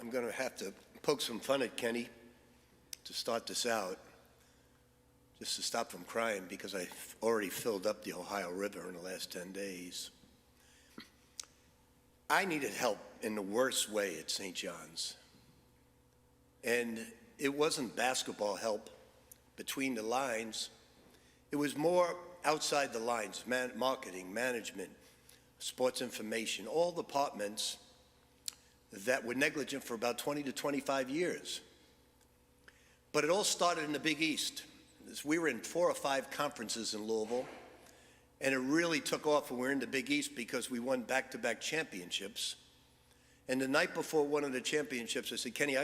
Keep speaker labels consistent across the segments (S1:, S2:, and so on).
S1: I'm going to have to poke some fun at Kenny to start this out, just to stop from crying, because I've already filled up the Ohio River in the last 10 days. I needed help in the worst way at St. John's. And it wasn't basketball help between the lines. It was more outside the lines, marketing, management, sports information, all departments that were negligent for about 20 to 25 years. But it all started in the Big East. We were in 4 or 5 conferences in Louisville, and it really took off when we were in the Big East because we won back-to-back championships. And the night before one of the championships, I said, Kenny,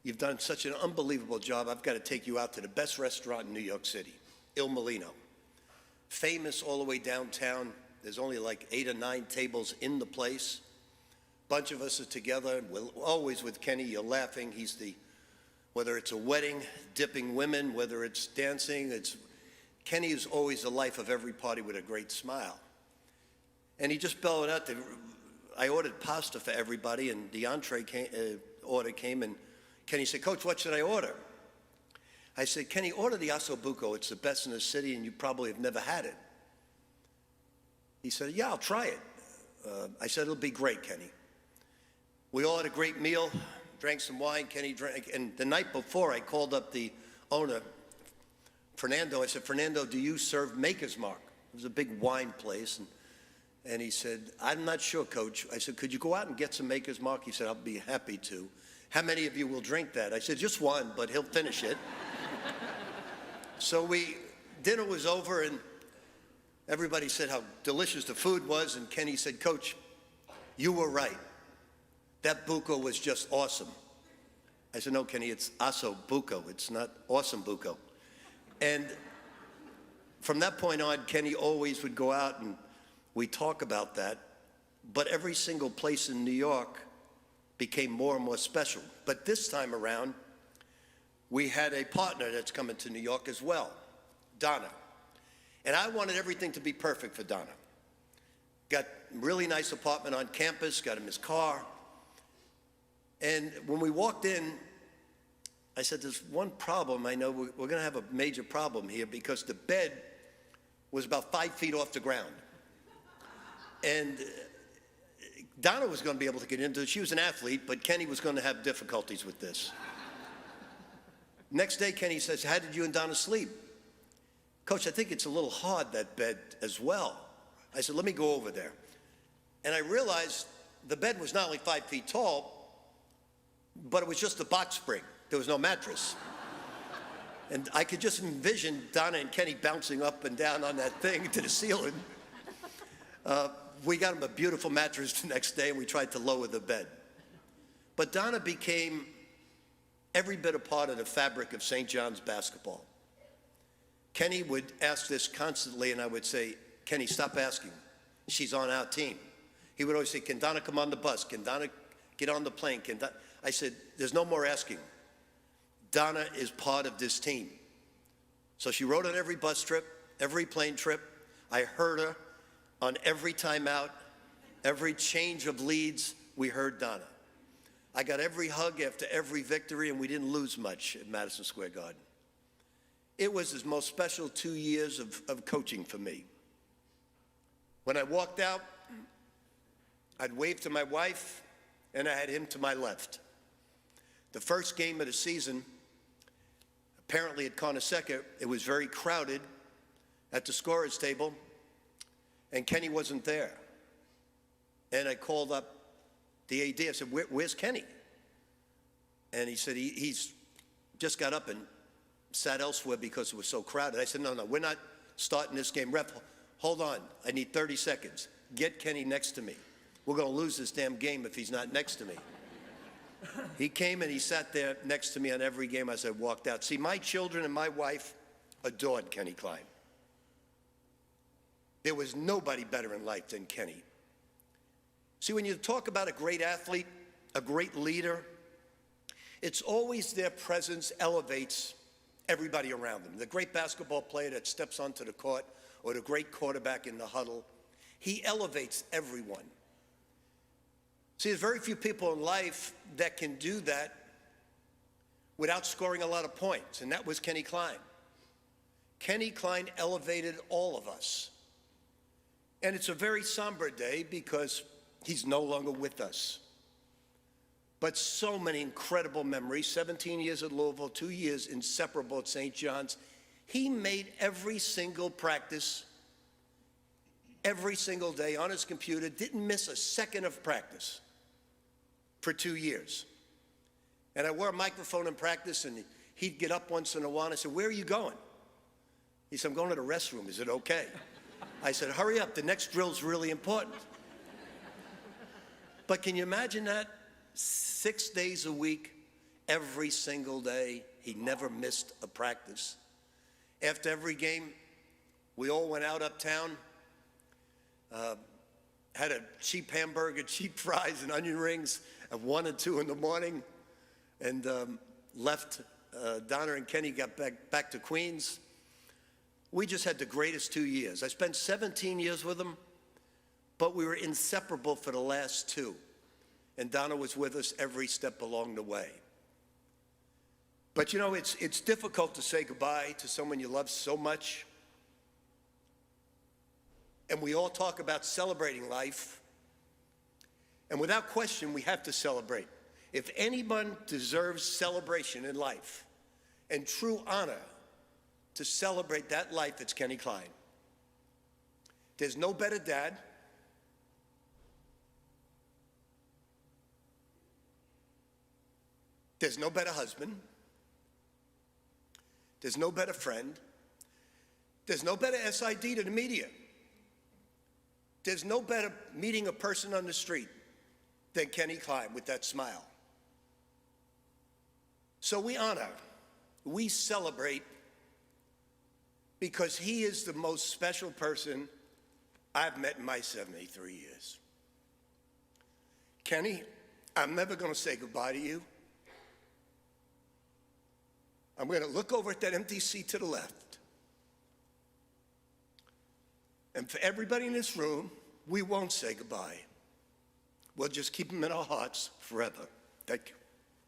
S1: you've done such an unbelievable job. I've got to take you out to the best restaurant in New York City, Il Molino. Famous all the way downtown. There's only like 8 or 9 tables in the place. Bunch of us are together. We're always with Kenny. You're laughing. He's the, whether it's a wedding, dipping women, whether it's dancing, Kenny is always the life of every party with a great smile. And he just bellowed out that I ordered pasta for everybody, and the entree order came, and Kenny said, Coach, what should I order? I said, Kenny, order the osso buco. It's the best in the city, and you probably have never had it. He said, yeah, I'll try it. I said, it'll be great, Kenny. We all had a great meal, drank some wine. Kenny drank, and the night before, I called up the owner, Fernando. I said, Fernando, do you serve Maker's Mark? It was a big wine place. And he said, I'm not sure, Coach. I said, could you go out and get some Maker's Mark? He said, I'll be happy to. How many of you will drink that? I said, just one, but he'll finish it. So dinner was over, and everybody said how delicious the food was, and Kenny said, Coach, you were right. That buco was just awesome. I said, no, Kenny, it's osso buco. It's not awesome buco. And from that point on, Kenny always would go out and we talk about that. But every single place in New York became more and more special. But this time around, we had a partner that's coming to New York as well, Donna. And I wanted everything to be perfect for Donna. Got a really nice apartment on campus, got him his car. And when we walked in, I said, there's one problem. I know we're going to have a major problem here because the bed was about 5 feet off the ground. And Donna was going to be able to get into it. She was an athlete, but Kenny was going to have difficulties with this. Next day, Kenny says, how did you and Donna sleep? Coach, I think it's a little hard, that bed as well. I said, let me go over there. And I realized the bed was not only 5 feet tall, but it was just a box spring. There was no mattress. And I could just envision Donna and Kenny bouncing up and down on that thing to the ceiling. We got him a beautiful mattress the next day, and we tried to lower the bed. But Donna became every bit a part of the fabric of St. John's basketball. Kenny would ask this constantly, and I would say, Kenny, stop asking. She's on our team. He would always say, can Donna come on the bus? Can Donna get on the plane? I said, there's no more asking. Donna is part of this team. So she rode on every bus trip, every plane trip. I heard her on every timeout, every change of leads, we heard Donna. I got every hug after every victory, and we didn't lose much at Madison Square Garden. It was the most special 2 years of coaching for me. When I walked out, I'd wave to my wife, and I had him to my left. The first game of the season, apparently at Carnesecca, it was very crowded at the scorer's table, and Kenny wasn't there. And I called up the AD. I said, where's Kenny? And he said, he's just got up and sat elsewhere because it was so crowded. I said, no, we're not starting this game. Ref, hold on. I need 30 seconds. Get Kenny next to me. We're going to lose this damn game if he's not next to me. He came and he sat there next to me on every game as I walked out. See, my children and my wife adored Kenny Klein. There was nobody better in life than Kenny. See, when you talk about a great athlete, a great leader, it's always their presence elevates everybody around them. The great basketball player that steps onto the court, or the great quarterback in the huddle, he elevates everyone. See, there's very few people in life that can do that without scoring a lot of points, and that was Kenny Klein. Kenny Klein elevated all of us. And it's a very somber day because he's no longer with us. But so many incredible memories, 17 years at Louisville, 2 years inseparable at St. John's. He made every single practice, every single day on his computer, didn't miss a second of practice for 2 years. And I wore a microphone in practice, and he'd get up once in a while, and I said, "Where are you going?" He said, "I'm going to the restroom. Is it okay?" I said, "Hurry up, the next drill's really important." But can you imagine that? 6 days a week, every single day. He never missed a practice. After every game, we all went out uptown, had a cheap hamburger, cheap fries, and onion rings at 1 and 2 in the morning, and left. Donna and Kenny got back to Queens. We just had the greatest 2 years. I spent 17 years with him, but we were inseparable for the last 2. And Donna was with us every step along the way. But you know, it's difficult to say goodbye to someone you love so much. And we all talk about celebrating life. And without question, we have to celebrate. If anyone deserves celebration in life and true honor to celebrate that life, it's Kenny Klein. There's no better dad. There's no better husband. There's no better friend. There's no better SID to the media. There's no better meeting a person on the street than Kenny Klein with that smile. So we honor, we celebrate, because he is the most special person I've met in my 73 years. Kenny, I'm never going to say goodbye to you. I'm going to look over at that empty seat to the left. And for everybody in this room, we won't say goodbye. We'll just keep him in our hearts forever. Thank you.